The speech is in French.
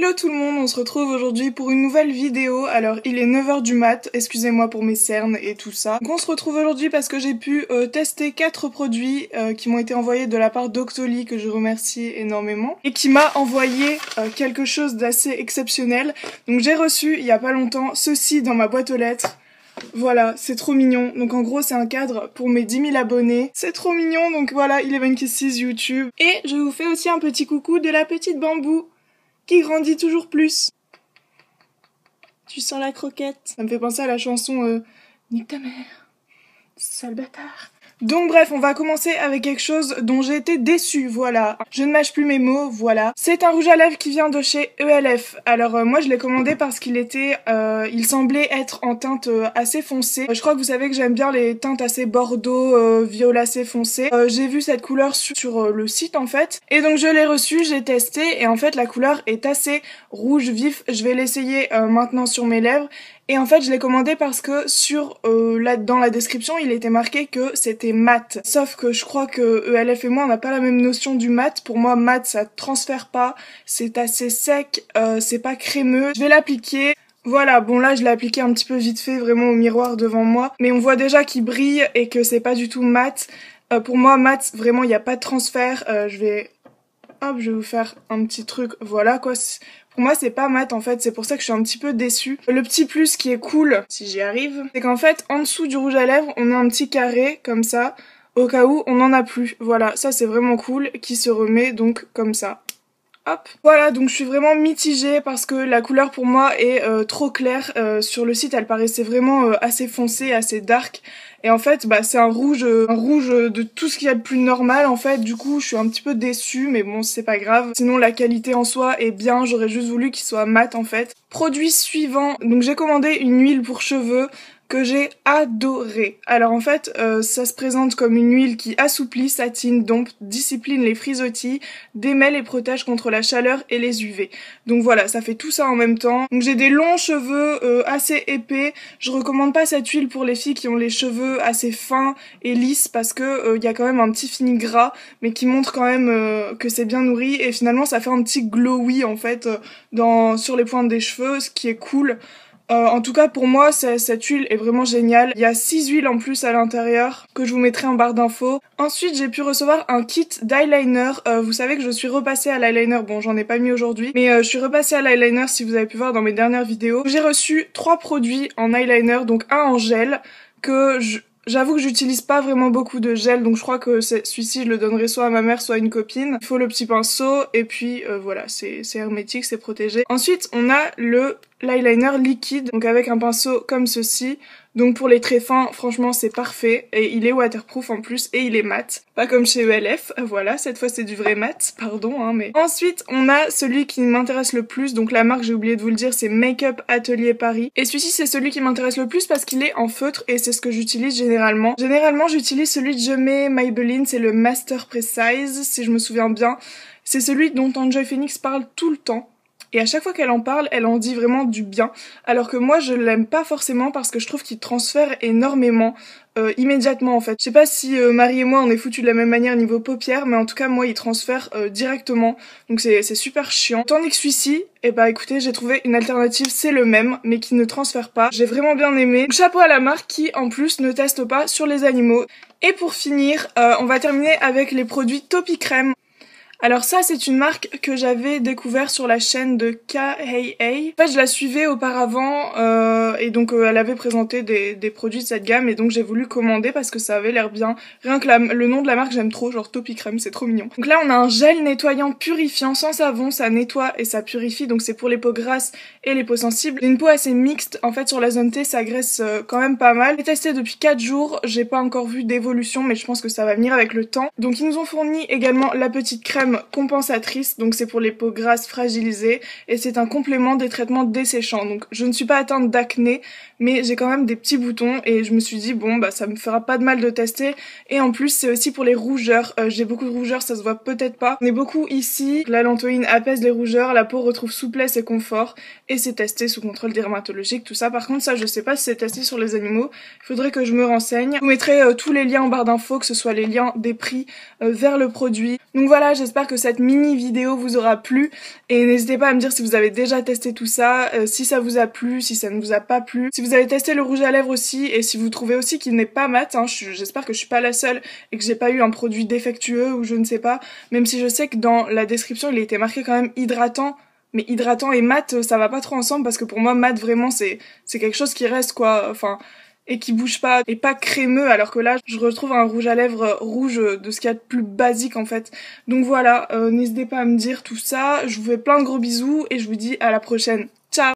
Hello tout le monde, on se retrouve aujourd'hui pour une nouvelle vidéo. Alors il est 9h du mat, excusez-moi pour mes cernes et tout ça. Donc on se retrouve aujourd'hui parce que j'ai pu tester 4 produits qui m'ont été envoyés de la part d'Octoly, que je remercie énormément, et qui m'a envoyé quelque chose d'assez exceptionnel. Donc j'ai reçu il y a pas longtemps ceci dans ma boîte aux lettres. Voilà, c'est trop mignon. Donc en gros c'est un cadre pour mes 10 000 abonnés. C'est trop mignon, donc voilà, 11 Kisses YouTube. Et je vous fais aussi un petit coucou de la petite Bambou, qui grandit toujours plus. Tu sens la croquette? Ça me fait penser à la chanson Nique ta mère, sale bâtard. Donc bref, on va commencer avec quelque chose dont j'ai été déçue, voilà. Je ne mâche plus mes mots, voilà. C'est un rouge à lèvres qui vient de chez ELF. Alors moi je l'ai commandé parce qu'il était, il semblait être en teinte assez foncée. Je crois que vous savez que j'aime bien les teintes assez bordeaux, violacé foncé. J'ai vu cette couleur sur le site en fait. Et donc je l'ai reçu, j'ai testé et en fait la couleur est assez rouge vif. Je vais l'essayer maintenant sur mes lèvres. Et en fait, je l'ai commandé parce que dans la description, il était marqué que c'était mat. Sauf que je crois que ELF et moi, on n'a pas la même notion du mat. Pour moi, mat, ça transfère pas. C'est assez sec, c'est pas crémeux. Je vais l'appliquer. Voilà, bon là, je l'ai appliqué un petit peu vite fait, vraiment au miroir devant moi. Mais on voit déjà qu'il brille et que c'est pas du tout mat. Pour moi, mat, vraiment, il n'y a pas de transfert. Je vais vous faire un petit truc. Voilà, quoi. Pour moi, c'est pas mat en fait, c'est pour ça que je suis un petit peu déçue. Le petit plus qui est cool, si j'y arrive, c'est qu'en fait, en dessous du rouge à lèvres, on a un petit carré, comme ça, au cas où on n'en a plus. Voilà, ça c'est vraiment cool, qui se remet donc comme ça. Hop. Voilà, donc je suis vraiment mitigée parce que la couleur pour moi est trop claire. Sur le site, elle paraissait vraiment assez foncée, assez dark. Et en fait, bah c'est un rouge de tout ce qu'il y a de plus normal en fait. Du coup, je suis un petit peu déçue, mais bon, c'est pas grave. Sinon, la qualité en soi est bien. J'aurais juste voulu qu'il soit mat en fait. Produit suivant. Donc j'ai commandé une huile pour cheveux que j'ai adoré. Alors en fait, ça se présente comme une huile qui assouplit, satine, dompte, discipline les frisottis, démêle et protège contre la chaleur et les UV. Donc voilà, ça fait tout ça en même temps. Donc j'ai des longs cheveux assez épais. Je recommande pas cette huile pour les filles qui ont les cheveux assez fins et lisses parce que y a quand même un petit fini gras, mais qui montre quand même que c'est bien nourri. Et finalement, ça fait un petit glowy en fait sur les pointes des cheveux, ce qui est cool. En tout cas pour moi cette huile est vraiment géniale. Il y a 6 huiles en plus à l'intérieur que je vous mettrai en barre d'infos. Ensuite j'ai pu recevoir un kit d'eyeliner. Vous savez que je suis repassée à l'eyeliner, bon j'en ai pas mis aujourd'hui, mais je suis repassée à l'eyeliner si vous avez pu voir dans mes dernières vidéos. J'ai reçu 3 produits en eyeliner, donc un en gel que j'avoue que j'utilise pas vraiment beaucoup de gel, donc je crois que celui-ci je le donnerai soit à ma mère soit à une copine. Il faut le petit pinceau et puis voilà, c'est hermétique, c'est protégé. Ensuite on a l'eyeliner liquide, donc avec un pinceau comme ceci. Donc pour les traits fins, franchement c'est parfait. Et il est waterproof en plus et il est mat. Pas comme chez ELF, voilà, cette fois c'est du vrai mat, pardon hein, mais... Ensuite on a celui qui m'intéresse le plus, donc la marque j'ai oublié de vous le dire, c'est Make Up Atelier Paris. Et celui-ci c'est celui qui m'intéresse le plus parce qu'il est en feutre et c'est ce que j'utilise généralement. Généralement j'utilise celui de Jemay Maybelline, c'est le Master Precise si je me souviens bien. C'est celui dont Enjoy Phoenix parle tout le temps. Et à chaque fois qu'elle en parle, elle en dit vraiment du bien. Alors que moi, je l'aime pas forcément parce que je trouve qu'il transfère énormément, immédiatement en fait. Je sais pas si Marie et moi, on est foutus de la même manière niveau paupières, mais en tout cas, moi, il transfère directement. Donc c'est super chiant. Tandis que celui-ci, eh bah écoutez, j'ai trouvé une alternative, c'est le même, mais qui ne transfère pas. J'ai vraiment bien aimé. Donc, chapeau à la marque qui, en plus, ne teste pas sur les animaux. Et pour finir, on va terminer avec les produits Topi Crème. Alors ça c'est une marque que j'avais découvert sur la chaîne de KAA. En fait je la suivais auparavant et donc elle avait présenté des produits de cette gamme et donc j'ai voulu commander parce que ça avait l'air bien. Rien que le nom de la marque j'aime trop, genre Topi Crème, c'est trop mignon. Donc là on a un gel nettoyant purifiant sans savon, ça nettoie et ça purifie, donc c'est pour les peaux grasses et les peaux sensibles. J'ai une peau assez mixte, en fait sur la zone T ça graisse quand même pas mal. J'ai testé depuis 4 jours, j'ai pas encore vu d'évolution mais je pense que ça va venir avec le temps. Donc ils nous ont fourni également la petite crème compensatrice, donc c'est pour les peaux grasses fragilisées et c'est un complément des traitements desséchants. Donc je ne suis pas atteinte d'acné mais j'ai quand même des petits boutons et je me suis dit bon bah ça me fera pas de mal de tester et en plus c'est aussi pour les rougeurs. J'ai beaucoup de rougeurs, ça se voit peut-être pas. On est beaucoup ici, la lantoïne apaise les rougeurs, la peau retrouve souplesse et confort et c'est testé sous contrôle dermatologique, tout ça. Par contre ça je sais pas si c'est testé sur les animaux, il faudrait que je me renseigne. Je vous mettrai tous les liens en barre d'infos, que ce soit les liens des prix vers le produit. Donc voilà, j'espère j'espère que cette mini vidéo vous aura plu et n'hésitez pas à me dire si vous avez déjà testé tout ça, si ça vous a plu, si ça ne vous a pas plu, si vous avez testé le rouge à lèvres aussi et si vous trouvez aussi qu'il n'est pas mat, hein, j'espère que je suis pas la seule et que j'ai pas eu un produit défectueux ou je ne sais pas, même si je sais que dans la description il a été marqué quand même hydratant. Mais hydratant et mat, ça va pas trop ensemble parce que pour moi, mat vraiment c'est quelque chose qui reste quoi, enfin, et qui bouge pas, et pas crémeux, alors que là, je retrouve un rouge à lèvres rouge de ce qu'il y a de plus basique en fait. Donc voilà, n'hésitez pas à me dire tout ça, je vous fais plein de gros bisous et je vous dis à la prochaine.